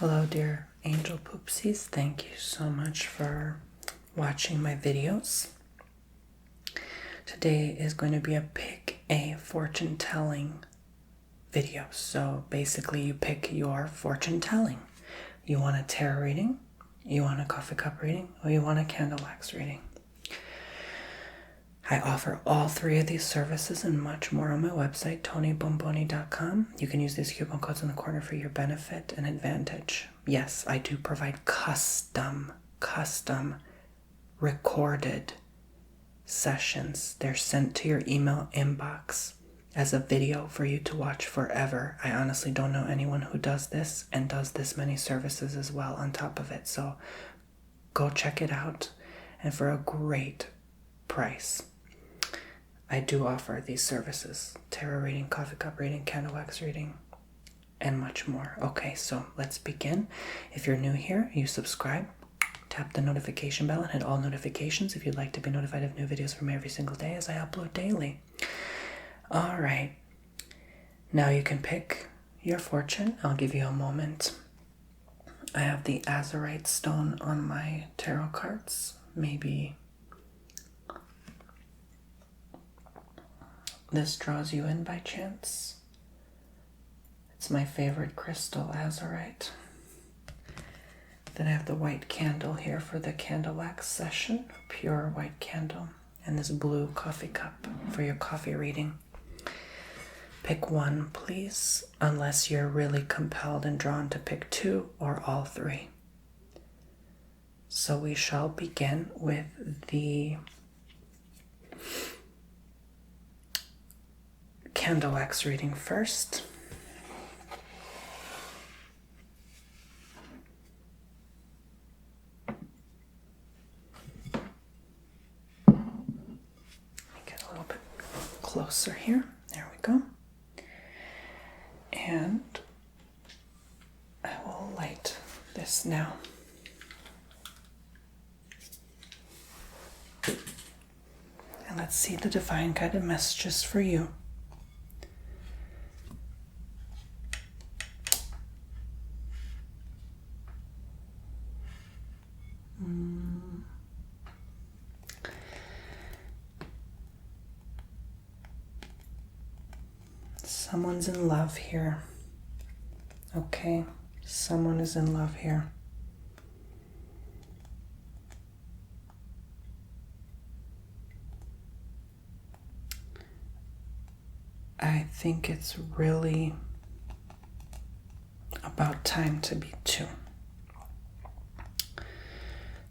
Hello, dear angel poopsies. Thank you so much for watching my videos. Today is going to be a pick a fortune telling video. So basically you pick your fortune telling. You want a tarot reading, you want a coffee cup reading, or you want a candle wax reading. I offer all three of these services and much more on my website, TonyBomboni.com. You can use these coupon codes in the corner for your benefit and advantage. Yes, I do provide custom recorded sessions. They're sent to your email inbox as a video for you to watch forever. I honestly don't know anyone who does this and does this many services as well on top of it. So go check it out, and for a great price. I do offer these services: tarot reading, coffee cup reading, candle wax reading, and much more. Okay, so let's begin. If you're new here, you subscribe, tap the notification bell, and hit all notifications if you'd like to be notified of new videos from me every single day as I upload daily. All right, now you can pick your fortune. I'll give you a moment. I have the azurite stone on my tarot cards. Maybe this draws you in by chance. It's my favorite crystal, azurite. Then I have the white candle here for the candle wax session, pure white candle, and this blue coffee cup for your coffee reading. Pick one, please, unless you're really compelled and drawn to pick two or all three. So we shall begin with the candle wax reading first. Let me get a little bit closer here. There we go. And I will light this now. And let's see the divine guided messages for you. Someone's in love here. Okay, someone is in love here. I think it's really about time to be two.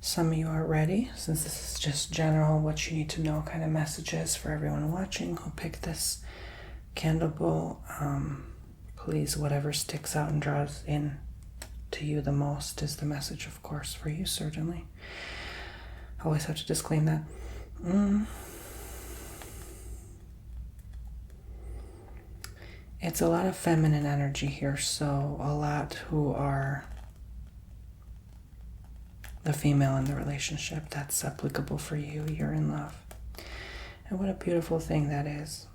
Some of you are ready, since this is just general what you need to know kind of messages for everyone watching who picked this candle bowl. Please, whatever sticks out and draws in to you the most is the message, of course, for you, certainly. I always have to disclaim that. It's a lot of feminine energy here, so a lot who are the female in the relationship, that's applicable for you. You're in love. And what a beautiful thing that is.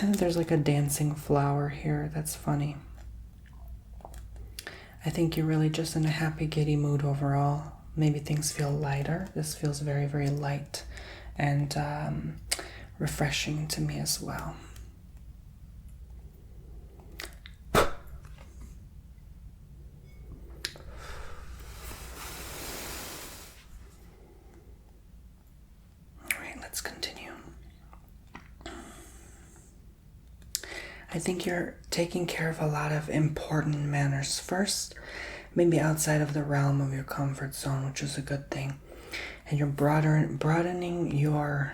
There's like a dancing flower here. That's funny. I think you're really just in a happy, giddy mood overall. Maybe things feel lighter. This feels very, very light and refreshing to me as well. All right, let's continue. I think you're taking care of a lot of important manners first, maybe outside of the realm of your comfort zone, which is a good thing. And you're broadening your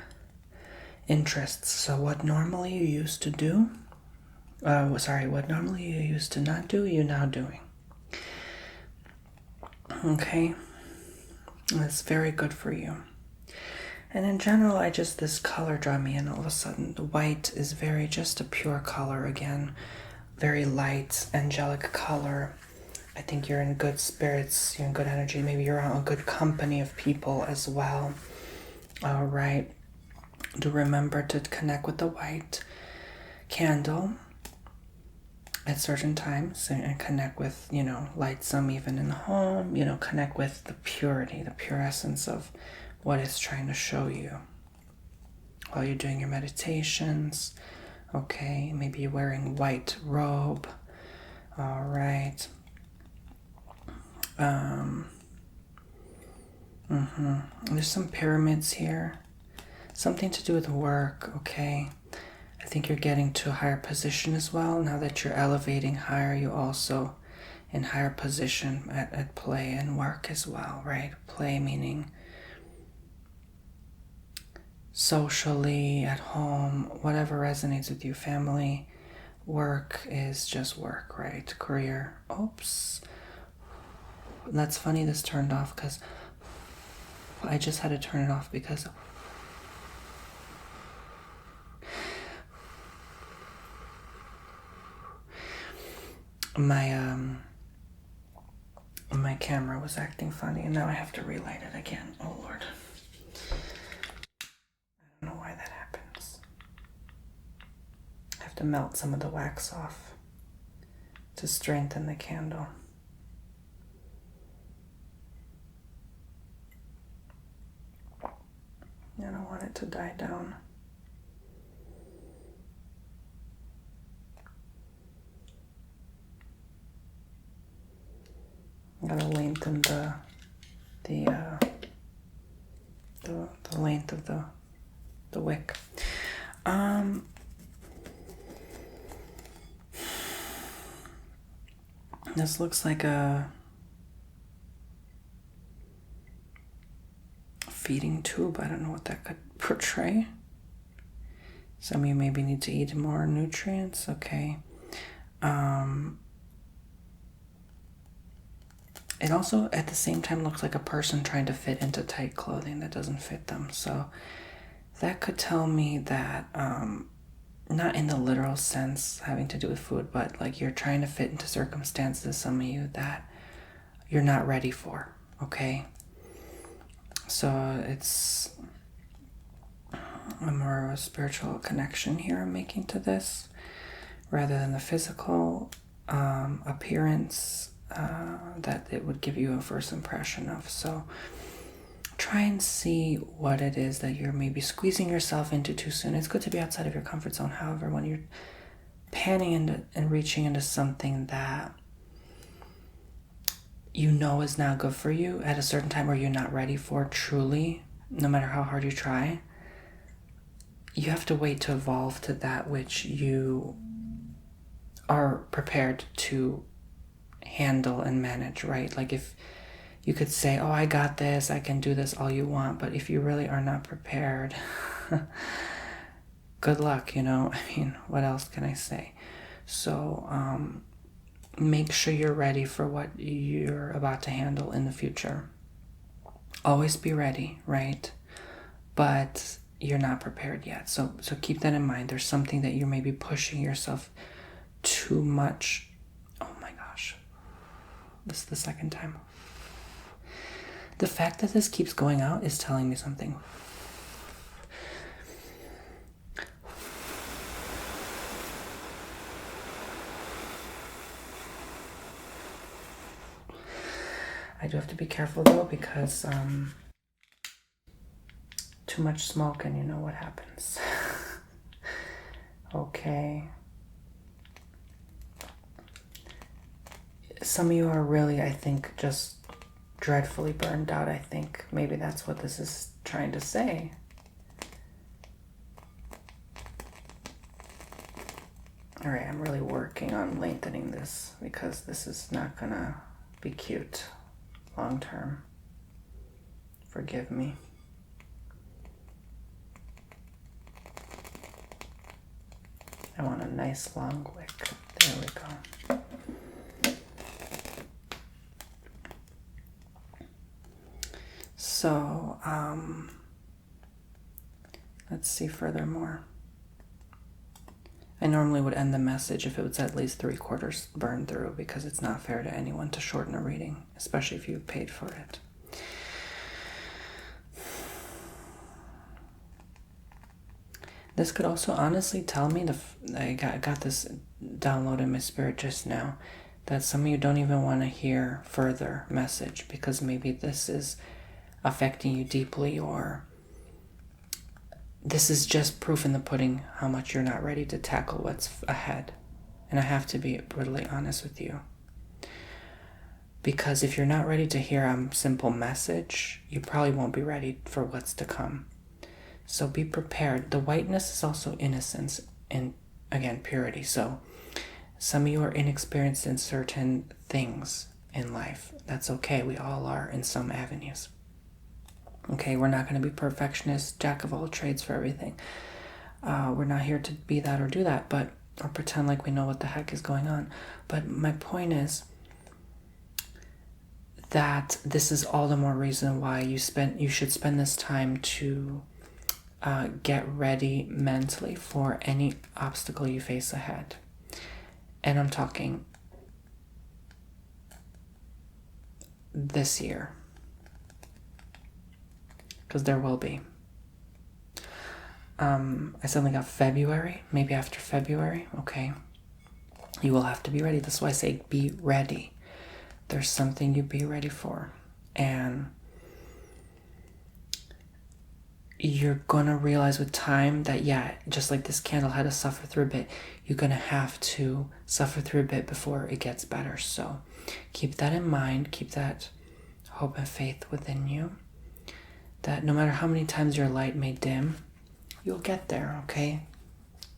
interests. So what normally you used to do, what normally you used to not do, you're now doing. Okay? That's very good for you. And in general, this color drew me in all of a sudden. The white is very just a pure color again. Very light, angelic color. I think you're in good spirits, you're in good energy. Maybe you're around a good company of people as well. All right. Do remember to connect with the white candle. at certain times and connect with, light some even in the home, connect with the purity, the pure essence of what it's trying to show you while you're doing your meditations. Okay, maybe you're wearing white robe. All right. There's some pyramids here. Something to do with work, okay? I think you're getting to a higher position as well. Now that you're elevating higher, you also in higher position at play and work as well, right? Play meaning socially, at home, whatever resonates with you. Family, work is just work, right? Career. Oops. That's funny this turned off because I just had to turn it off because my camera was acting funny and now I have to relight it again. Oh Lord. I don't know why that happens. I have to melt some of the wax off to strengthen the candle. I don't want it to die down. I'm gonna lengthen the length of the wick. This looks like a feeding tube. I don't know what that could portray. Some of you maybe need to eat more nutrients. Okay. It also, at the same time, looks like a person trying to fit into tight clothing that doesn't fit them. So that could tell me that, not in the literal sense having to do with food, but like you're trying to fit into circumstances, some of you, that you're not ready for, okay? So it's a more of a spiritual connection here I'm making to this, rather than the physical appearance that it would give you a first impression of. So try and see what it is that you're maybe squeezing yourself into too soon. It's good to be outside of your comfort zone. However, when you're panning into and reaching into something that you know is not good for you at a certain time, or you're not ready for truly, no matter how hard you try, you have to wait to evolve to that which you are prepared to handle and manage, right? Like if you could say, oh, I got this, I can do this, all you want, but if you really are not prepared, good luck, I mean, what else can I say? So make sure you're ready for what you're about to handle in the future. Always be ready, right? But you're not prepared yet. So keep that in mind. There's something that you're maybe pushing yourself too much. Oh my gosh. This is the second time. The fact that this keeps going out is telling me something. I do have to be careful though, because too much smoke and you know what happens. Okay. Some of you are really, I think, just dreadfully burned out. I think maybe that's what this is trying to say. All right, I'm really working on lengthening this because this is not gonna be cute long term. Forgive me. I want a nice long wick. There we go. So, let's see furthermore. I normally would end the message if it was at least 3/4 burned through, because it's not fair to anyone to shorten a reading, especially if you paid for it. This could also honestly tell me I got this download in my spirit just now that some of you don't even want to hear further message because maybe this is affecting you deeply, or this is just proof in the pudding how much you're not ready to tackle what's ahead. And I have to be brutally honest with you. Because if you're not ready to hear a simple message, you probably won't be ready for what's to come. So be prepared. The whiteness is also innocence and, again, purity. So some of you are inexperienced in certain things in life. That's okay. We all are in some avenues. Okay, we're not going to be perfectionists, jack of all trades for everything. We're not here to be that or do that, or pretend like we know what the heck is going on. But my point is that this is all the more reason why you should spend this time to get ready mentally for any obstacle you face ahead. And I'm talking this year, because there will be. I suddenly got February, maybe after February, okay. You will have to be ready. That's why I say be ready. There's something you be ready for. And you're going to realize with time that, yeah, just like this candle had to suffer through a bit, you're going to have to suffer through a bit before it gets better. So keep that in mind. Keep that hope and faith within you. That no matter how many times your light may dim, you'll get there, okay?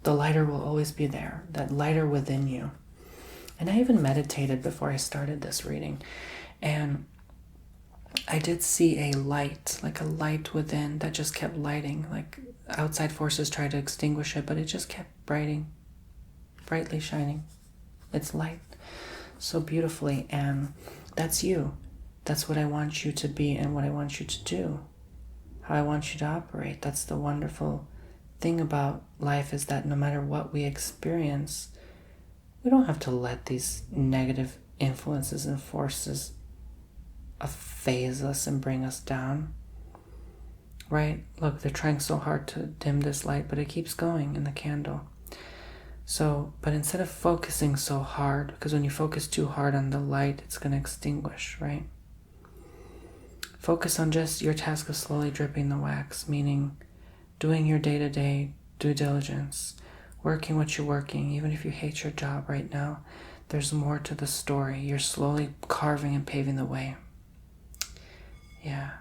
The lighter will always be there. That lighter within you. And I even meditated before I started this reading. And I did see a light, like a light within that just kept lighting. Like outside forces tried to extinguish it, but it just kept brightly shining. It's light so beautifully. And that's you. That's what I want you to be and what I want you to do. How I want you to operate. That's the wonderful thing about life, is that no matter what we experience, we don't have to let these negative influences and forces phase us and bring us down. Right? Look, they're trying so hard to dim this light, but it keeps going in the candle. So, but instead of focusing so hard, because when you focus too hard on the light, it's going to extinguish, right? Focus on just your task of slowly dripping the wax, meaning doing your day-to-day due diligence, working what you're working, even if you hate your job right now. There's more to the story. You're slowly carving and paving the way. Yeah.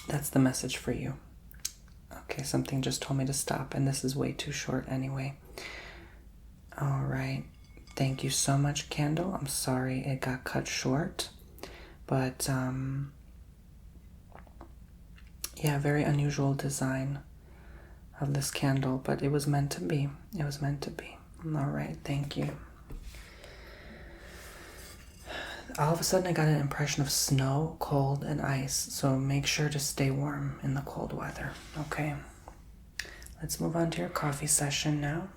That's the message for you. Okay, something just told me to stop, and this is way too short anyway. All right. Thank you so much, Candle. I'm sorry it got cut short. But, yeah, very unusual design of this candle. But it was meant to be. It was meant to be. All right, thank you. All of a sudden, I got an impression of snow, cold, and ice. So make sure to stay warm in the cold weather, okay? Let's move on to your coffee session now.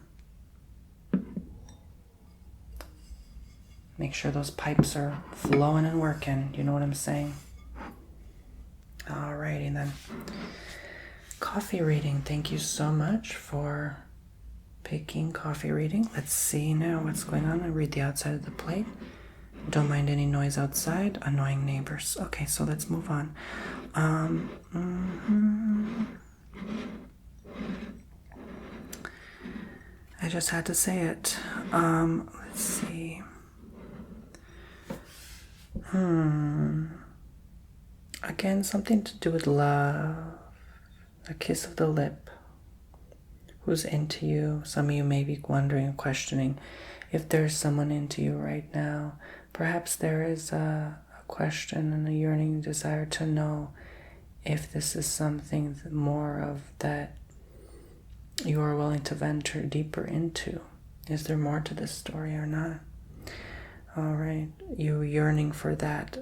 Make sure those pipes are flowing and working. You know what I'm saying? Alrighty then. Coffee reading. Thank you so much for picking coffee reading. Let's see now what's going on. I read the outside of the plate. Don't mind any noise outside. Annoying neighbors. Okay, so let's move on. I just had to say it. Let's see. Again, something to do with love. A kiss of the lip. Who's into you? Some of you may be wondering and questioning if there's someone into you right now. Perhaps there is a question and a yearning desire to know if this is something more of that you are willing to venture deeper into. Is there more to this story or not? All right, you're yearning for that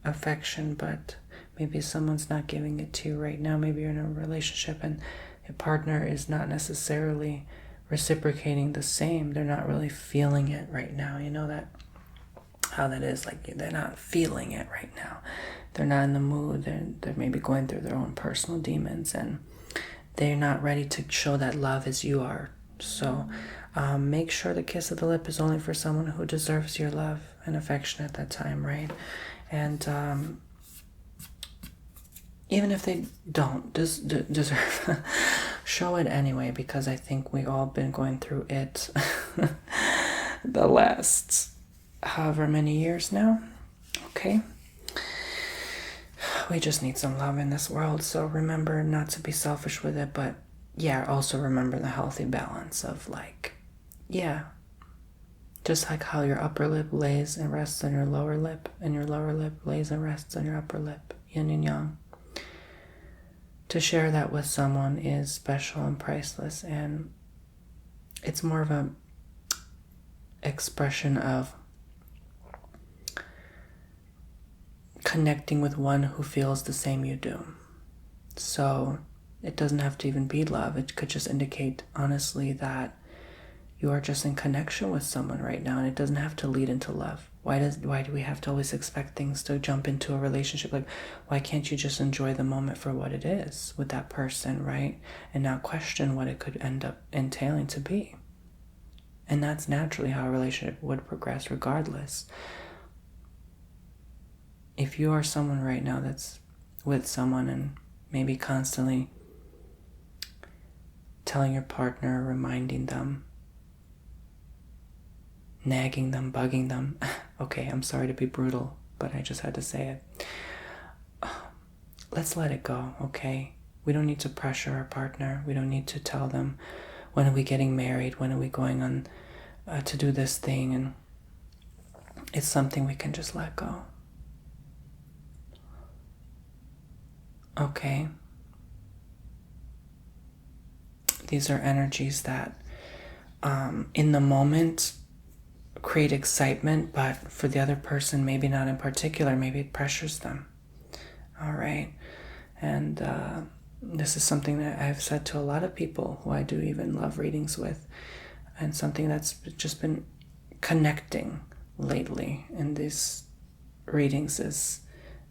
affection, but maybe someone's not giving it to you right now. Maybe you're in a relationship and your partner is not necessarily reciprocating the same. They're not really feeling it right now. You know that how that is, like they're not feeling it right now. They're not in the mood. They're maybe going through their own personal demons, and they're not ready to show that love as you are. So make sure the kiss of the lip is only for someone who deserves your love and affection at that time, right? And even if they don't deserve, show it anyway, because I think we've all been going through it the last however many years now. Okay? We just need some love in this world, so remember not to be selfish with it, but yeah, also remember the healthy balance of like, yeah, just like how your upper lip lays and rests on your lower lip, and your lower lip lays and rests on your upper lip, yin and yang. To share that with someone is special and priceless, and it's more of a expression of connecting with one who feels the same you do. So it doesn't have to even be love. It could just indicate, honestly, that you are just in connection with someone right now, and it doesn't have to lead into love. Why do we have to always expect things to jump into a relationship? Like, why can't you just enjoy the moment for what it is with that person, right? And not question what it could end up entailing to be. And that's naturally how a relationship would progress regardless. If you are someone right now that's with someone and maybe constantly telling your partner, reminding them, nagging them, bugging them. Okay, I'm sorry to be brutal, but I just had to say it. Let's let it go, okay? We don't need to pressure our partner. We don't need to tell them, when are we getting married? When are we going on to do this thing? And it's something we can just let go. Okay? These are energies that, in the moment, create excitement, but for the other person, maybe not in particular, maybe it pressures them. All right. And this is something that I've said to a lot of people who I do even love readings with, and something that's just been connecting lately in these readings is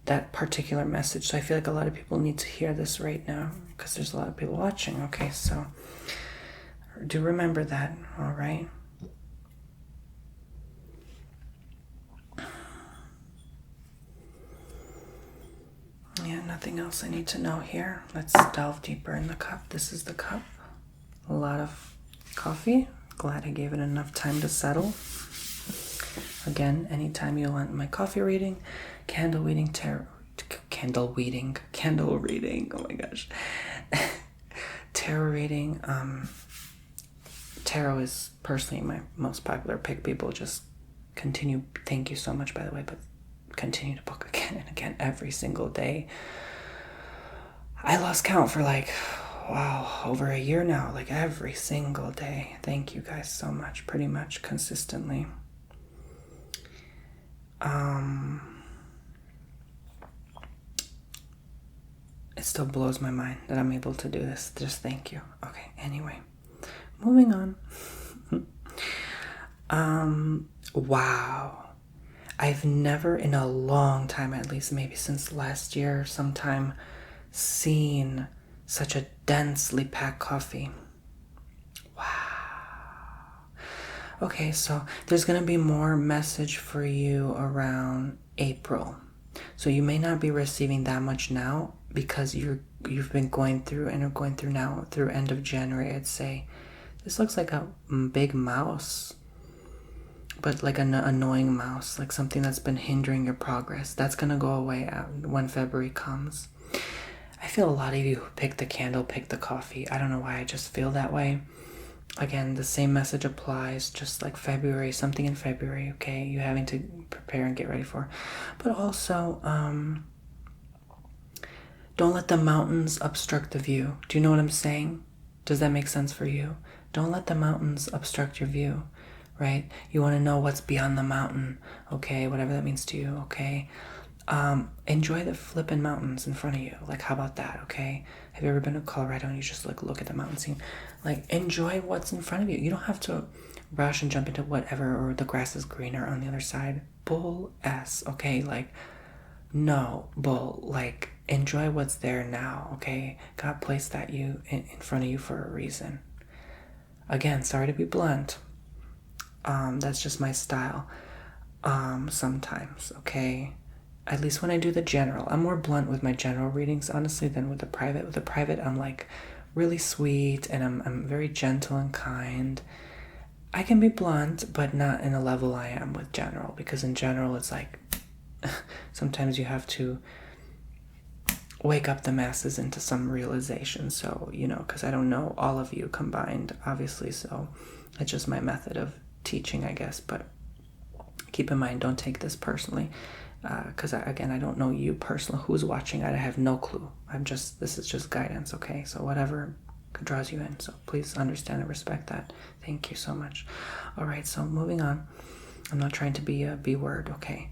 that particular message. So I feel like a lot of people need to hear this right now, because there's a lot of people watching. Okay, so do remember that. All right. Yeah, nothing else I need to know here. Let's delve deeper in the cup. This is the cup. A lot of coffee. Glad I gave it enough time to settle. Again, anytime you want my coffee reading, candle reading, candle reading, oh my gosh. Tarot reading. Tarot is personally my most popular pick. People just continue. Thank you so much, by the way, but continue to book again and again every single day. I lost count for over a year now, like every single day. Thank you guys so much, pretty much consistently. It still blows my mind that I'm able to do this. Just thank you. Okay, anyway, moving on. Wow. I've never in a long time, at least maybe since last year sometime, seen such a densely packed coffee. Wow. Okay, so there's going to be more message for you around April. So you may not be receiving that much now, because you've been going through and are going through now through end of January, I'd say. This looks like a big mouse, but like an annoying mouse, like something that's been hindering your progress. That's going to go away when February comes. I feel a lot of you who pick the candle, pick the coffee. I don't know why, I just feel that way. Again, the same message applies, just like February, something in February, okay, you having to prepare and get ready for. But also, don't let the mountains obstruct the view. Do you know what I'm saying? Does that make sense for you? Don't let the mountains obstruct your view, right? You want to know what's beyond the mountain, okay? Whatever that means to you, okay? Enjoy the flippin' mountains in front of you. Like, how about that, okay? Have you ever been to Colorado and you just like look at the mountain scene? Like, enjoy what's in front of you. You don't have to rush and jump into whatever, or the grass is greener on the other side. Bull s, okay? Like, no, bull. Like, enjoy what's there now, okay? God placed that you in front of you for a reason. Again, sorry to be blunt. That's just my style. Sometimes, okay? At least when I do the general. I'm more blunt with my general readings, honestly, than with the private. With the private, I'm like really sweet, and I'm very gentle and kind. I can be blunt, but not in a level I am with general, because in general it's like sometimes you have to wake up the masses into some realization. So, because I don't know all of you combined, obviously, so it's just my method of teaching, I guess. But keep in mind, don't take this personally, because again, I don't know you personally. Who's watching? I have no clue. This is just guidance, okay? So whatever draws you in. So please understand and respect that. Thank you so much. All right, so moving on. I'm not trying to be a B word, okay?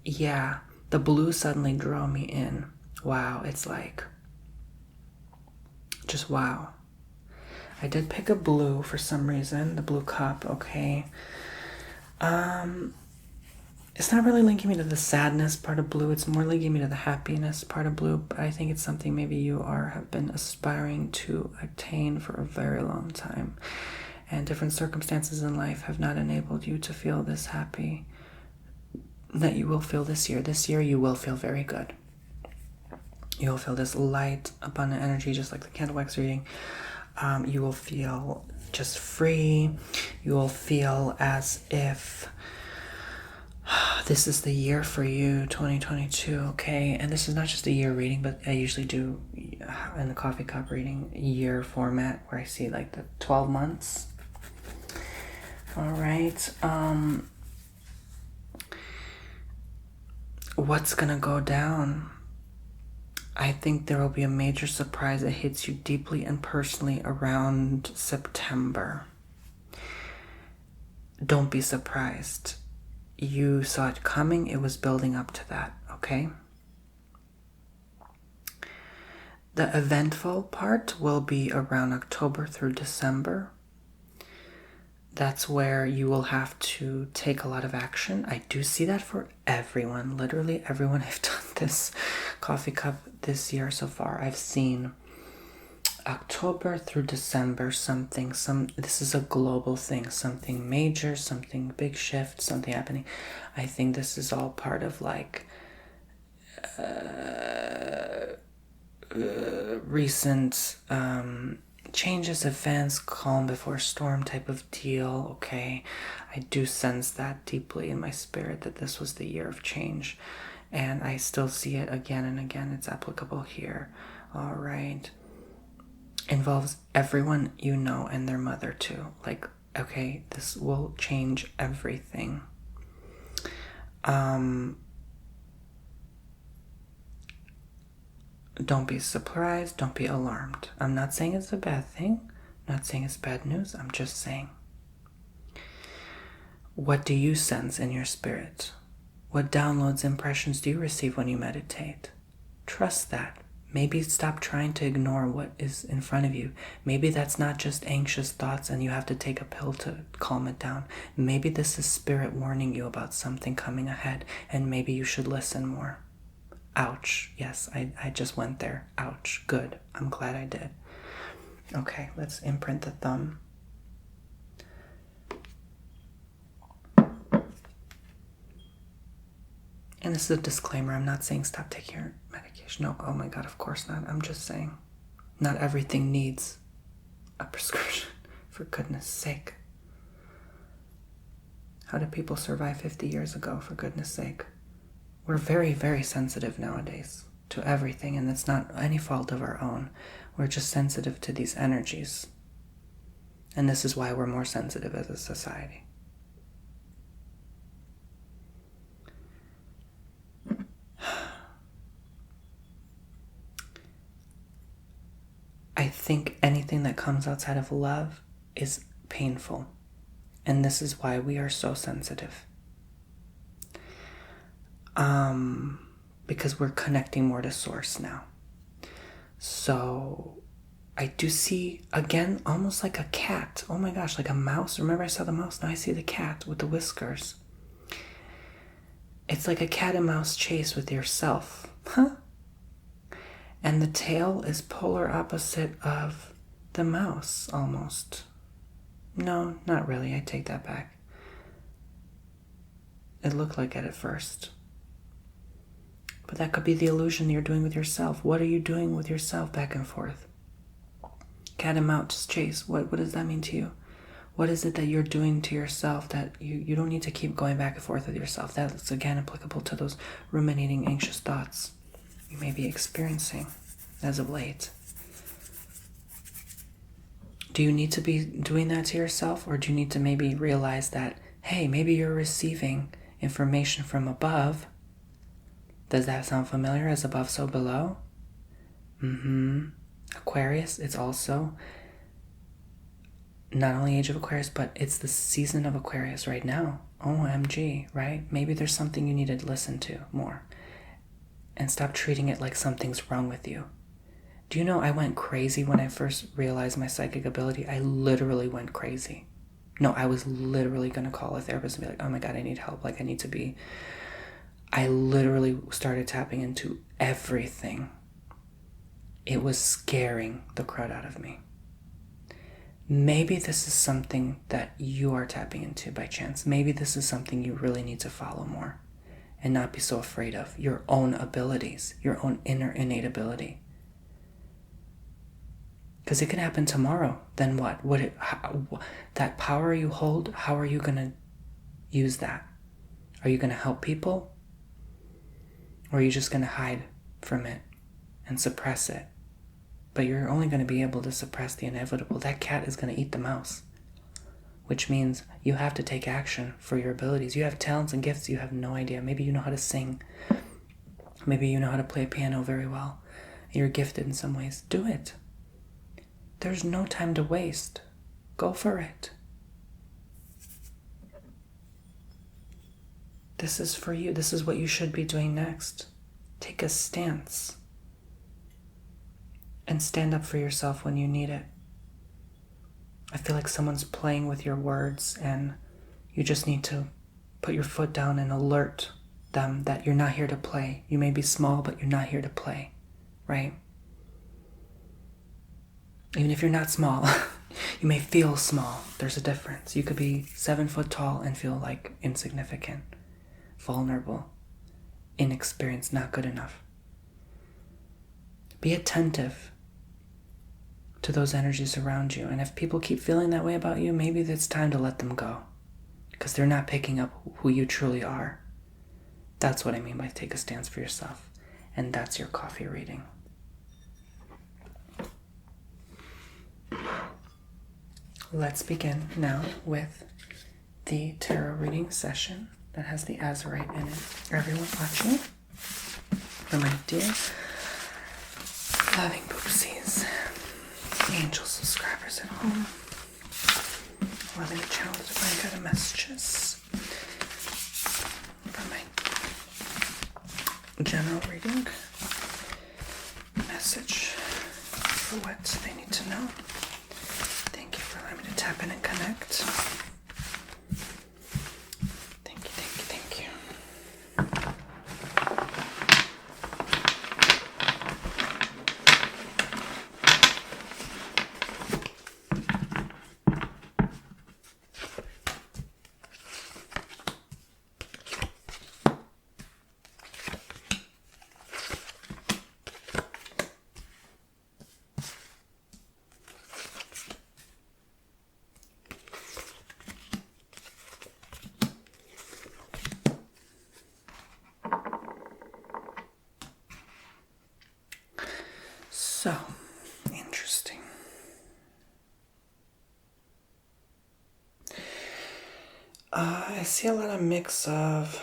Yeah, the blue suddenly drew me in. Wow, it's like, just wow. I did pick a blue for some reason, the blue cup, okay? It's not really linking me to the sadness part of blue. It's more linking me to the happiness part of blue. But I think it's something maybe you have been aspiring to attain for a very long time. And different circumstances in life have not enabled you to feel this happy that you will feel this year. This year you will feel very good. You will feel this light, abundant energy, just like the candle wax reading. You will feel just free. You will feel as if this is the year for you, 2022, okay? And this is not just a year reading, but I usually do in the coffee cup reading year format, where I see like the 12 months. All right. What's gonna go down? I think there will be a major surprise that hits you deeply and personally around September. Don't be surprised. You saw it coming. It was building up to that, okay? The eventful part will be around October through December. That's where you will have to take a lot of action. I do see that for everyone. Literally everyone I've done this coffee cup this year so far. I've seen October through December this is a global thing, something major, something big shift, something happening. I think this is all part of like recent changes, events, calm before storm type of deal, okay? I do sense that deeply in my spirit that this was the year of change, and I still see it again and again. It's applicable here. All right. Involves everyone you know and their mother too. Like, okay, this will change everything. Don't be surprised. Don't be alarmed. I'm not saying it's a bad thing. I'm not saying it's bad news. I'm just saying. What do you sense in your spirit? What downloads, impressions do you receive when you meditate? Trust that. Maybe stop trying to ignore what is in front of you. Maybe that's not just anxious thoughts and you have to take a pill to calm it down. Maybe this is spirit warning you about something coming ahead, and maybe you should listen more. Ouch. Yes, I just went there. Ouch. Good. I'm glad I did. Okay, let's imprint the thumb. And this is a disclaimer. I'm not saying stop taking your medication. No, oh my God, of course not. I'm just saying not everything needs a prescription, for goodness sake. How did people survive 50 years ago, for goodness sake? We're very, very sensitive nowadays to everything, and it's not any fault of our own. We're just sensitive to these energies. And this is why we're more sensitive as a society. I think anything that comes outside of love is painful. And this is why we are so sensitive. because we're connecting more to source now. So I do see, again, almost like a cat. Oh my gosh, like a mouse. Remember I saw the mouse? Now I see the cat with the whiskers. It's like a cat and mouse chase with yourself. Huh? And the tail is polar opposite of the mouse, almost. No, not really. I take that back. It looked like it at first. But that could be the illusion you're doing with yourself. What are you doing with yourself back and forth? Cat and mouse chase. What does that mean to you? What is it that you're doing to yourself that you don't need to keep going back and forth with yourself? That's again applicable to those ruminating, anxious thoughts you may be experiencing as of late. Do you need to be doing that to yourself, or do you need to maybe realize that, hey, maybe you're receiving information from above? Does that sound familiar? As above, so below? Aquarius, it's also not only age of Aquarius, but it's the season of Aquarius right now. OMG, right? Maybe there's something you need to listen to more and stop treating it like something's wrong with you. Do you know I went crazy when I first realized my psychic ability? I literally went crazy. No, I was literally going to call a therapist and be like, oh my God, I need help. Like, I literally started tapping into everything. It was scaring the crud out of me. Maybe this is something that you are tapping into by chance. Maybe this is something you really need to follow more and not be so afraid of. Your own abilities, your own inner innate ability. Because it can happen tomorrow. Then what? That power you hold, how are you going to use that? Are you going to help people? Or are you just going to hide from it and suppress it? But you're only going to be able to suppress the inevitable. That cat is going to eat the mouse. Which means you have to take action for your abilities. You have talents and gifts you have no idea. Maybe you know how to sing. Maybe you know how to play piano very well. You're gifted in some ways. Do it. There's no time to waste. Go for it. This is for you. This is what you should be doing next. Take a stance. And stand up for yourself when you need it. I feel like someone's playing with your words and you just need to put your foot down and alert them that you're not here to play. You may be small, but you're not here to play, right? Even if you're not small, you may feel small. There's a difference. You could be 7 foot tall and feel like insignificant, vulnerable, inexperienced, not good enough. Be attentive to those energies around you. And if people keep feeling that way about you, maybe it's time to let them go. Because they're not picking up who you truly are. That's what I mean by take a stance for yourself. And that's your coffee reading. Let's begin now with the tarot reading session that has the Azurite in it. Everyone watching, for my dear loving poopsies, angel subscribers at home, loving the channel to bring good messages for my general reading, message for what they need to know. Thank you for allowing me to tap in and connect. Thank you, thank you, thank you. So, interesting. I see a lot of mix of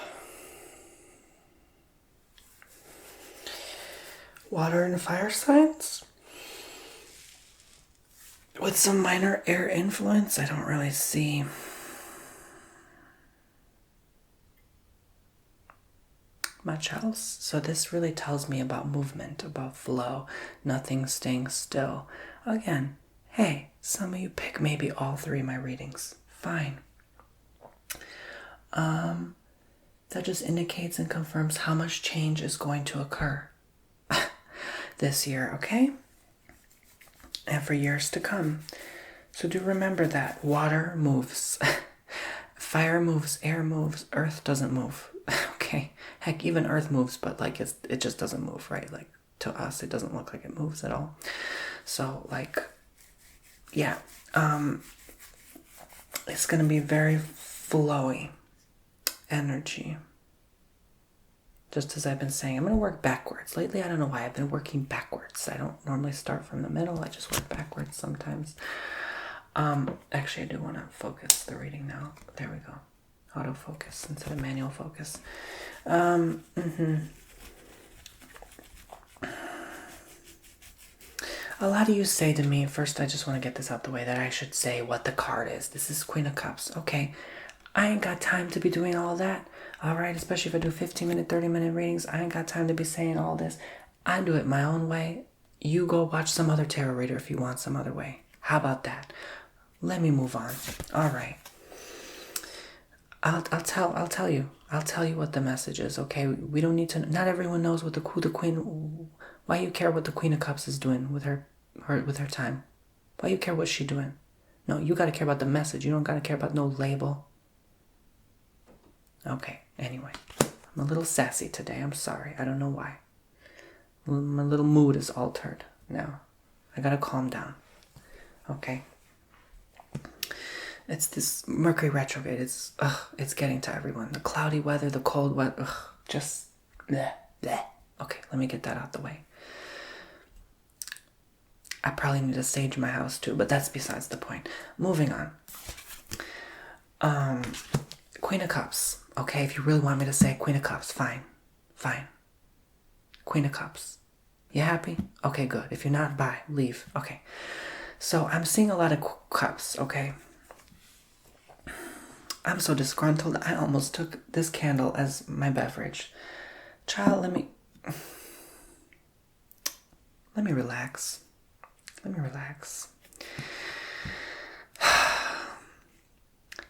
water and fire signs with some minor air influence. I don't really see much else. So this really tells me about movement, about flow, nothing staying still. Again, hey, some of you pick maybe all three of my readings. Fine. That just indicates and confirms how much change is going to occur this year, okay? And for years to come. So do remember that water moves, fire moves, air moves, earth doesn't move. Okay, heck, even earth moves, but like it just doesn't move, right? Like to us, it doesn't look like it moves at all. So like, yeah, it's gonna be very flowy energy. Just as I've been saying, I'm going to work backwards. Lately, I don't know why I've been working backwards. I don't normally start from the middle. I just work backwards sometimes. Actually, I do want to focus the reading now. There we go. Autofocus instead of manual focus. A lot of you say to me, first I just want to get this out the way, that I should say what the card is. This is Queen of Cups. Okay, I ain't got time to be doing all that. All right, especially if I do 15-minute, 30-minute readings, I ain't got time to be saying all this. I do it my own way. You go watch some other tarot reader if you want some other way. How about that? Let me move on. All right. I'll tell you what the message is. Okay, we don't need to. Not everyone knows what the queen. Why you care what the Queen of Cups is doing with her time? Why you care what she's doing? No, you gotta care about the message. You don't gotta care about no label. Okay, anyway. I'm a little sassy today. I'm sorry. I don't know why. My little mood is altered now. I gotta calm down. Okay. It's this Mercury retrograde. It's getting to everyone. The cloudy weather, the cold weather. Just bleh, bleh. Okay, let me get that out the way. I probably need to sage my house too, but that's besides the point. Moving on. Queen of Cups. Okay, if you really want me to say Queen of Cups, fine. Queen of Cups. You happy? Okay, good. If you're not, bye. Leave. Okay. So I'm seeing a lot of cups, okay? I'm so disgruntled, I almost took this candle as my beverage. Child, let me relax.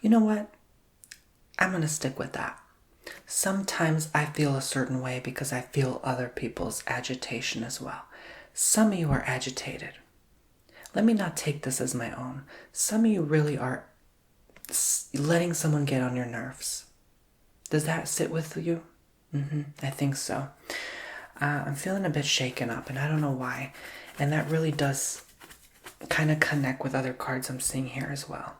You know what? I'm going to stick with that. Sometimes I feel a certain way because I feel other people's agitation as well. Some of you are agitated. Let me not take this as my own. Some of you really are letting someone get on your nerves. Does that sit with you? I think so. I'm feeling a bit shaken up, and I don't know why. And that really does kind of connect with other cards I'm seeing here as well.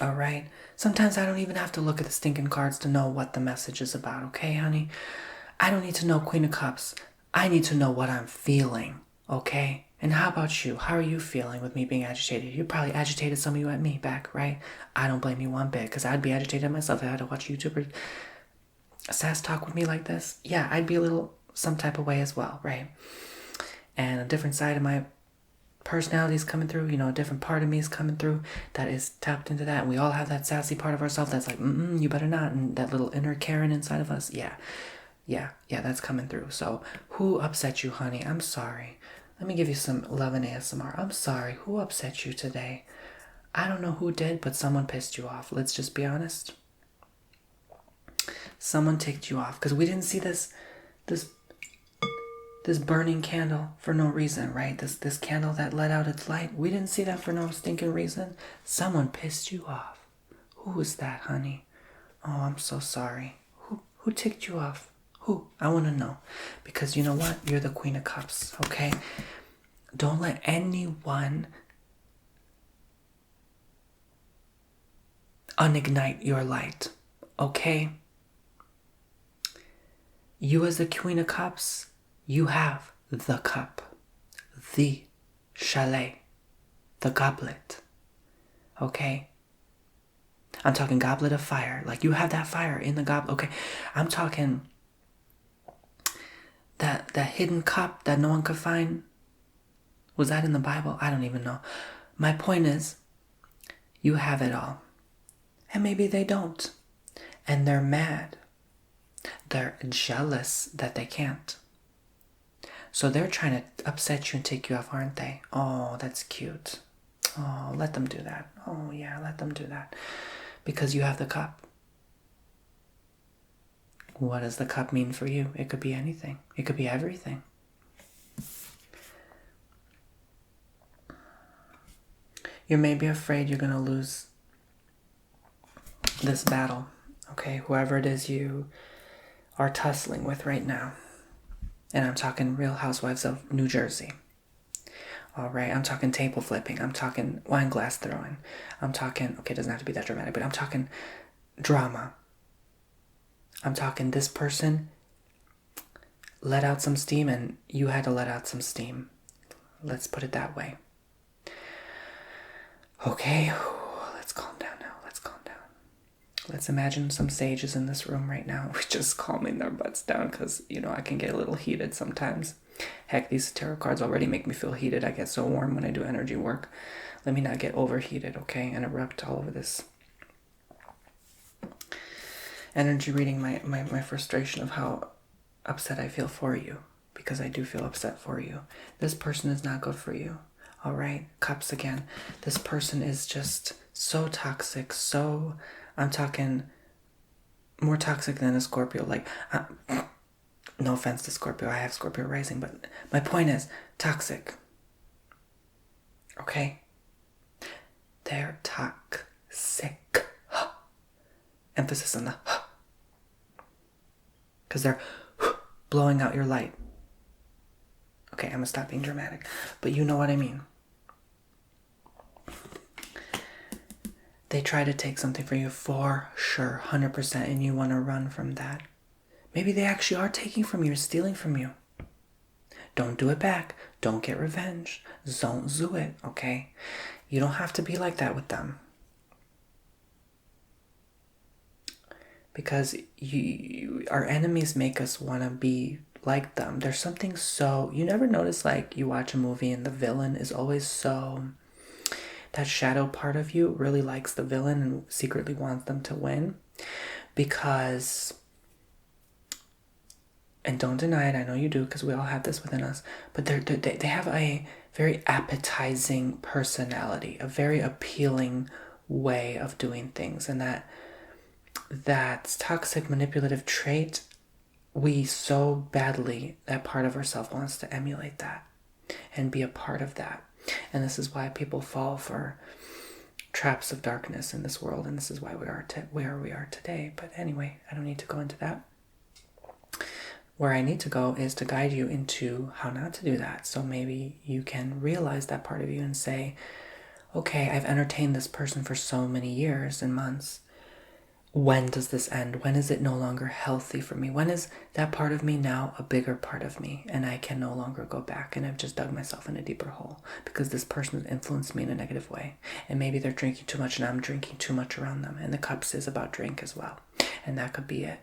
All right? Sometimes I don't even have to look at the stinking cards to know what the message is about, okay, honey? I don't need to know Queen of Cups. I need to know what I'm feeling, okay? And how about you? How are you feeling with me being agitated? You probably agitated some of you at me back, right? I don't blame you one bit, because I'd be agitated myself if I had to watch YouTubers sass talk with me like this. Yeah, I'd be a little some type of way as well, right? And a different side of my personality is coming through, a different part of me is coming through that is tapped into that. And we all have that sassy part of ourselves that's like, you better not. And that little inner Karen inside of us, yeah, that's coming through. So who upset you, honey? I'm sorry. Let me give you some love and ASMR. I'm sorry. Who upset you today? I don't know who did, but someone pissed you off. Let's just be honest. Someone ticked you off because we didn't see this burning candle for no reason, right? This candle that let out its light. We didn't see that for no stinking reason. Someone pissed you off. Who was that, honey? Oh, I'm so sorry. Who ticked you off? Who? I want to know. Because you know what? You're the Queen of Cups, okay? Don't let anyone unignite your light, okay? You as the Queen of Cups, you have the cup, the chalet, the goblet, okay? I'm talking goblet of fire. Like you have that fire in the goblet, okay? I'm talking that hidden cup that no one could find. Was that in the Bible? I don't even know. My point is, you have it all. And maybe they don't. And they're mad. They're jealous that they can't. So they're trying to upset you and take you off, aren't they? Oh, that's cute. Oh, let them do that. Oh, yeah, let them do that. Because you have the cup. What does the cup mean for you? It could be anything. It could be everything. You may be afraid you're going to lose this battle, okay? Whoever it is you are tussling with right now. And I'm talking Real Housewives of New Jersey. All right, I'm talking table flipping. I'm talking wine glass throwing. I'm talking, okay, it doesn't have to be that dramatic, but I'm talking drama. I'm talking this person let out some steam and you had to let out some steam. Let's put it that way. Okay, let's calm down now. Let's calm down. Let's imagine some sages in this room right now. We're just calming their butts down because, I can get a little heated sometimes. Heck, these tarot cards already make me feel heated. I get so warm when I do energy work. Let me not get overheated, okay? And erupt all over this energy reading my frustration of how upset I feel for you. Because I do feel upset for you. This person is not good for you. All right? Cups again. This person is just so toxic. I'm talking more toxic than a Scorpio. No offense to Scorpio. I have Scorpio rising. But my point is toxic. Okay? They're toxic. Emphasis on the because they're blowing out your light. Okay, I'm going to stop being dramatic. But you know what I mean. They try to take something from you for sure, 100%, and you want to run from that. Maybe they actually are taking from you or stealing from you. Don't do it back. Don't get revenge. Don't do it, okay? You don't have to be like that with them. Because our enemies make us want to be like them. There's something so... You never notice, you watch a movie and the villain is always so... That shadow part of you really likes the villain and secretly wants them to win. Because... And don't deny it, I know you do, because we all have this within us. But they have a very appetizing personality. A very appealing way of doing things. And that toxic manipulative trait, we so badly, that part of ourselves wants to emulate that and be a part of that. And this is why people fall for traps of darkness in this world, and this is why we are where we are today. But anyway, I don't need to go into that. Where I need to go is to guide you into how not to do that. So maybe you can realize that part of you and say, okay, I've entertained this person for so many years and months. When does this end? When is it no longer healthy for me? When is that part of me now a bigger part of me and I can no longer go back and I've just dug myself in a deeper hole because this person has influenced me in a negative way. And maybe they're drinking too much and I'm drinking too much around them. And the cups is about drink as well. And that could be it.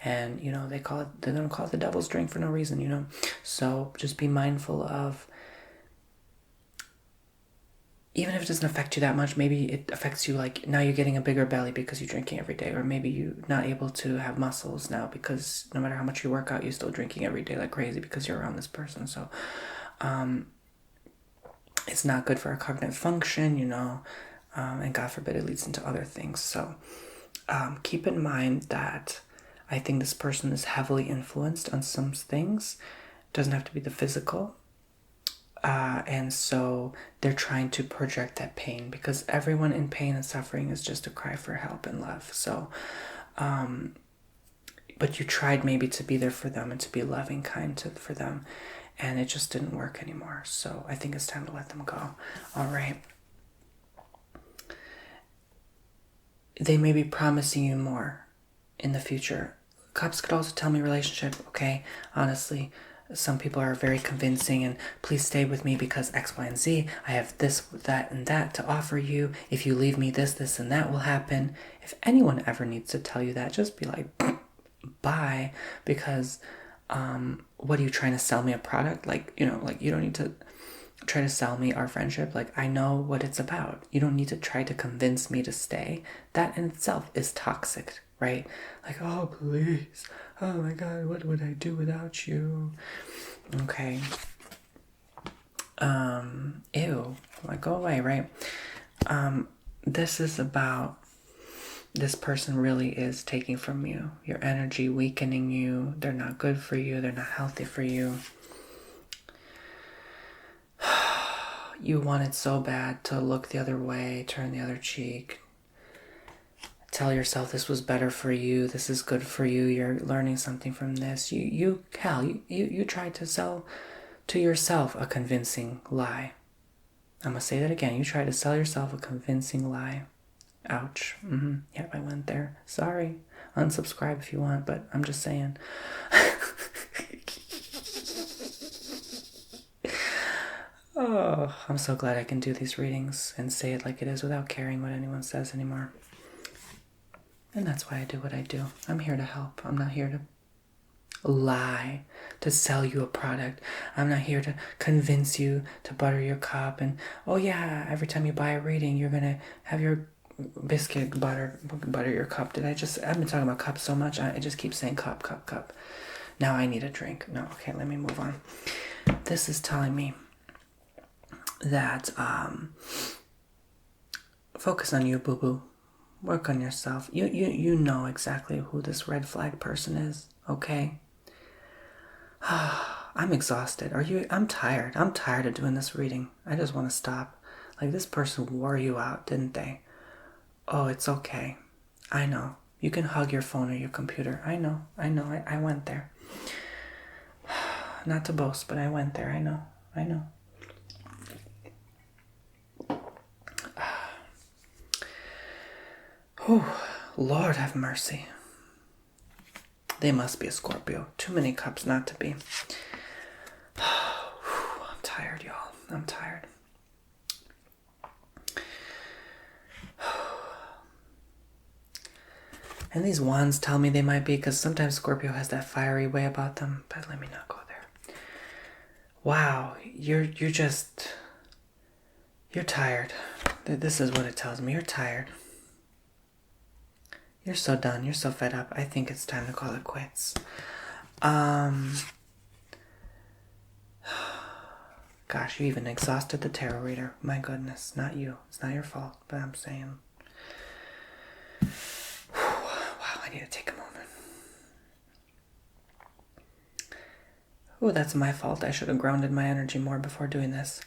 And, they don't call it the devil's drink for no reason, So just be mindful of, even if it doesn't affect you that much, maybe it affects you now you're getting a bigger belly because you're drinking every day, or maybe you're not able to have muscles now because no matter how much you work out, you're still drinking every day like crazy because you're around this person. So it's not good for our cognitive function, and God forbid it leads into other things. So keep in mind that I think this person is heavily influenced on some things. It doesn't have to be the physical. And so they're trying to project that pain because everyone in pain and suffering is just a cry for help and love. So, but you tried maybe to be there for them and to be loving, kind for them, and it just didn't work anymore. So I think it's time to let them go. All right. They may be promising you more in the future. Cups could also tell me relationship, okay? Honestly. Some people are very convincing and please stay with me because X, Y, and Z. I have this, that, and that to offer you. If you leave me, this, and that will happen. If anyone ever needs to tell you that, just be like, bye. Because what are you trying to sell me a product? You don't need to try to sell me our friendship. I know what it's about. You don't need to try to convince me to stay. That in itself is toxic. right? Like, oh, please. Oh my God, what would I do without you? Okay. Ew. Like, go away, right? This is about this person really is taking from you. Your energy, weakening you. They're not good for you. They're not healthy for you. You wanted so bad to look the other way, turn the other cheek. Tell yourself this was better for you. This is good for you. You're learning something from this. You tried to sell to yourself a convincing lie. I'm going to say that again. You tried to sell yourself a convincing lie. Ouch. Yep, I went there. Sorry. Unsubscribe if you want, but I'm just saying. Oh, I'm so glad I can do these readings and say it like it is without caring what anyone says anymore. And that's why I do what I do. I'm here to help. I'm not here to lie, to sell you a product. I'm not here to convince you to butter your cup and, oh yeah, every time you buy a reading, you're going to have your biscuit butter your cup. I've been talking about cups so much, I just keep saying cup. Now I need a drink. No, okay, let me move on. This is telling me that focus on you, boo-boo. Work on yourself. You know exactly who this red flag person is, okay? I'm exhausted. I'm tired. I'm tired of doing this reading. I just want to stop. Like, this person wore you out, didn't they? Oh, it's okay. I know. You can hug your phone or your computer. I know. I went there. Not to boast, but I went there. I know. Oh, Lord have mercy. They must be a Scorpio. Too many cups not to be. I'm tired, y'all. I'm tired. And these wands tell me they might be, because sometimes Scorpio has that fiery way about them, but let me not go there. Wow, you're tired. This is what it tells me. You're tired. You're so done. You're so fed up. I think it's time to call it quits. Gosh, you even exhausted the tarot reader. My goodness, not you. It's not your fault, but I'm saying. Wow, I need to take a moment. Oh, that's my fault. I should have grounded my energy more before doing this.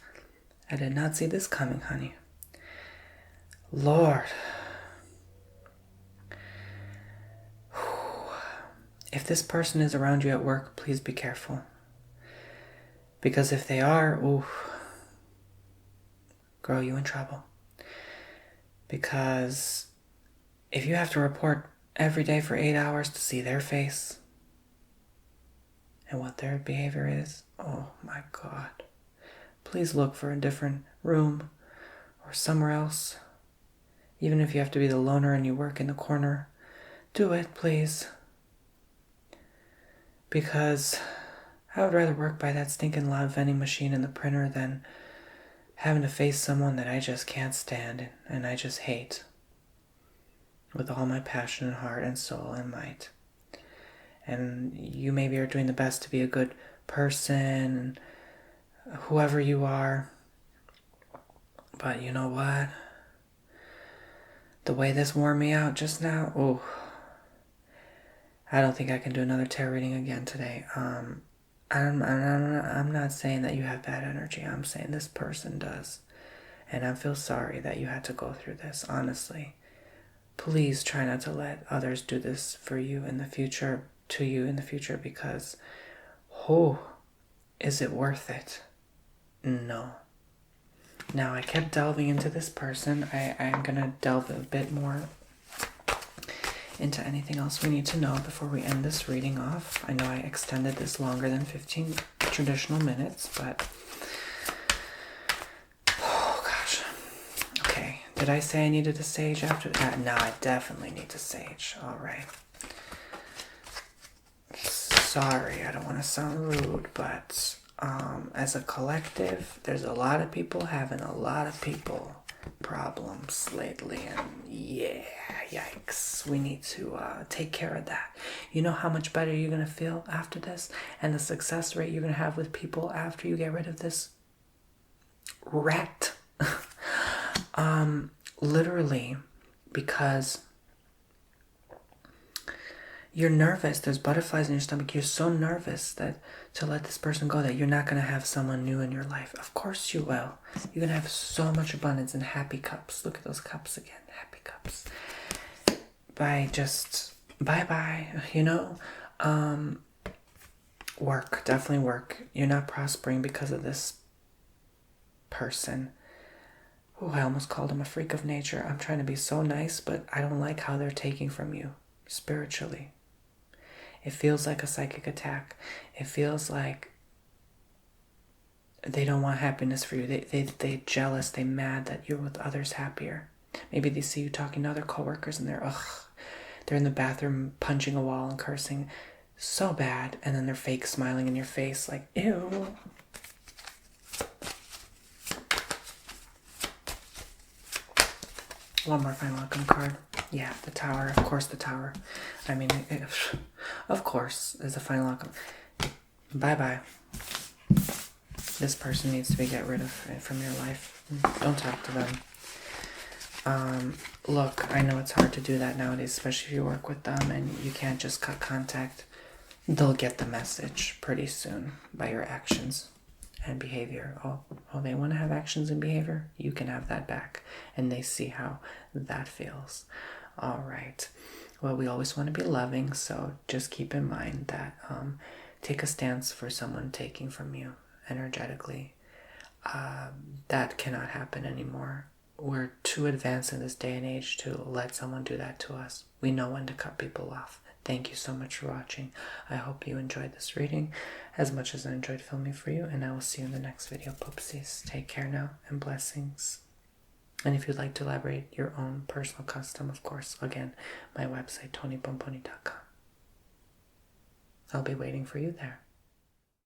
I did not see this coming, honey. Lord. If this person is around you at work, please be careful. Because if they are, girl, you in trouble. Because if you have to report every day for 8 hours to see their face and what their behavior is, oh my God. Please look for a different room or somewhere else. Even if you have to be the loner and you work in the corner, do it, please. Because I would rather work by that stinking loud vending machine in the printer than having to face someone that I just can't stand and I just hate with all my passion and heart and soul and might. And you maybe are doing the best to be a good person, whoever you are. But you know what? The way this wore me out just now, I don't think I can do another tarot reading again today. I'm not saying that you have bad energy. I'm saying this person does. And I feel sorry that you had to go through this, honestly. Please try not to let others do this for you in the future, to you in the future, because, is it worth it? No. Now, I kept delving into this person. I'm going to delve a bit more into anything else we need to know before we end this reading off. I know I extended this longer than 15 traditional minutes, but oh gosh. Okay, did I say I needed to sage after that? No, I definitely need to sage. All right. Sorry, I don't want to sound rude, but as a collective, there's a lot of people having a lot of people problems lately, and yeah, yikes. We need to take care of that. You know how much better you're going to feel after this, and the success rate you're going to have with people after you get rid of this rat. Literally, because you're nervous. There's butterflies in your stomach. You're so nervous that to let this person go that you're not going to have someone new in your life. Of course you will. You're going to have so much abundance and happy cups. Look at those cups again. Happy cups. Bye-bye. You know? Work. Definitely work. You're not prospering because of this person. Oh, I almost called him a freak of nature. I'm trying to be so nice, but I don't like how they're taking from you spiritually. It feels like a psychic attack. It feels like they don't want happiness for you. They're jealous. They're mad that you're with others happier. Maybe they see you talking to other coworkers and they're in the bathroom punching a wall and cursing so bad, and then they're fake smiling in your face like, ew. One more final outcome card. Yeah, the Tower. Of course, the Tower. I mean, of course, there's a final outcome. Bye-bye. This person needs to be get rid of from your life. Don't talk to them. Look, I know it's hard to do that nowadays, especially if you work with them and you can't just cut contact. They'll get the message pretty soon by your actions and behavior. Oh, they want to have actions and behavior? You can have that back. And they see how that feels. All right. Well, we always want to be loving, so just keep in mind that take a stance for someone taking from you energetically. That cannot happen anymore. We're too advanced in this day and age to let someone do that to us. We know when to cut people off. Thank you so much for watching. I hope you enjoyed this reading as much as I enjoyed filming for you, and I will see you in the next video, Poopsies. Take care now, and blessings. And if you'd like to elaborate your own personal custom, of course, again, my website, TonyBomboni.com. I'll be waiting for you there.